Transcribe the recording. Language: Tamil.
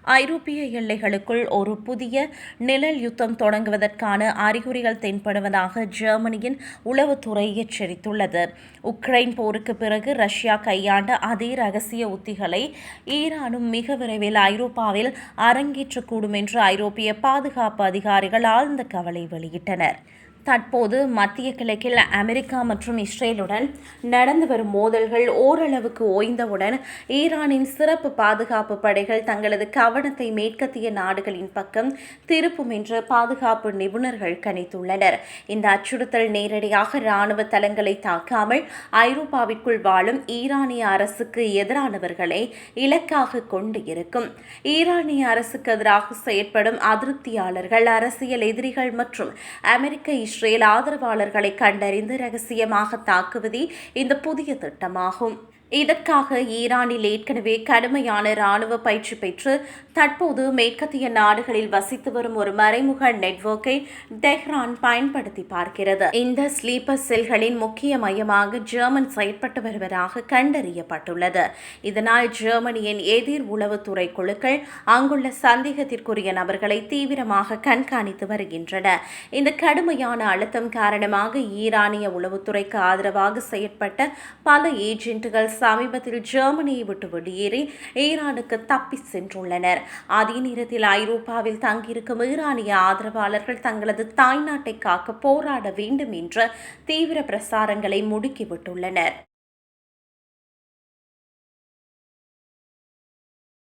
ஐரோப்பிய எல்லைகளுக்குள் ஒரு புதிய நிழல் யுத்தம் தொடங்குவதற்கான அறிகுறிகள் தென்படுவதாக ஜெர்மனியின் உளவுத்துறை எச்சரித்துள்ளது. உக்ரைன் போருக்கு பிறகு ரஷ்யா கையாண்ட அதே ரகசிய உத்திகளை ஈரானும் மிக விரைவில் ஐரோப்பாவில் அரங்கேற்றக்கூடும் என்று ஐரோப்பிய பாதுகாப்பு அதிகாரிகள் ஆழ்ந்த கவலை வெளியிட்டனர். தற்போது மத்திய கிழக்கில் அமெரிக்கா மற்றும் இஸ்ரேலுடன் நடந்து வரும் மோதல்கள் ஓரளவுக்கு ஓய்ந்தவுடன் ஈரானின் சிறப்பு பாதுகாப்பு படைகள் தங்களது கவனத்தை மேற்கத்திய நாடுகளின் பக்கம் திருப்பும் என்று பாதுகாப்பு நிபுணர்கள் கணித்துள்ளனர். இந்த அச்சுறுத்தல் நேரடியாக இராணுவ தளங்களை தாக்காமல் ஐரோப்பாவிற்குள் வாழும் ஈரானிய அரசுக்கு எதிரானவர்களை இலக்காக கொண்டு இருக்கும். ஈரானிய அரசுக்கு எதிராக செயற்படும் அதிருப்தியாளர்கள், அரசியல் எதிரிகள் மற்றும் அமெரிக்க இஸ்ரேல் ஆதரவாளர்களை கண்டறிந்து ரகசியமாக தாக்குவதே இந்த புதிய திட்டமாகும். இதற்காக ஈரானில் ஏற்கனவே கடுமையான இராணுவ பயிற்சி பெற்று தற்போது மேற்கத்திய நாடுகளில் வசித்து வரும் ஒரு மறைமுக நெட்வொர்க்கை டெஹ்ரான் பயன்படுத்தி பார்க்கிறது. இந்த ஸ்லீப்பர் செல்களின் முக்கிய மையமாக ஜெர்மன் செயற்பட்டு வருவதாக கண்டறியப்பட்டுள்ளது. இதனால் ஜெர்மனியின் எதிர் உளவுத்துறை குழுக்கள் அங்குள்ள சந்தேகத்திற்குரிய நபர்களை தீவிரமாக கண்காணித்து வருகின்றன. இந்த கடுமையான அழுத்தம் காரணமாக ஈரானிய உளவுத்துறைக்கு ஆதரவாக செயற்பட்ட பல ஏஜென்ட்டுகள் சமீபத்தில் ஜெர்மனியை விட்டு வெளியேறி ஈரானுக்கு தப்பி சென்றுள்ளனர். அதே நேரத்தில் ஐரோப்பாவில் தங்கியிருக்கும் ஈரானிய ஆதரவாளர்கள் தங்களது தாய்நாட்டை காக்க போராட வேண்டும் என்ற தீவிர பிரசாரங்களை முடுக்கிவிட்டுள்ளனர்.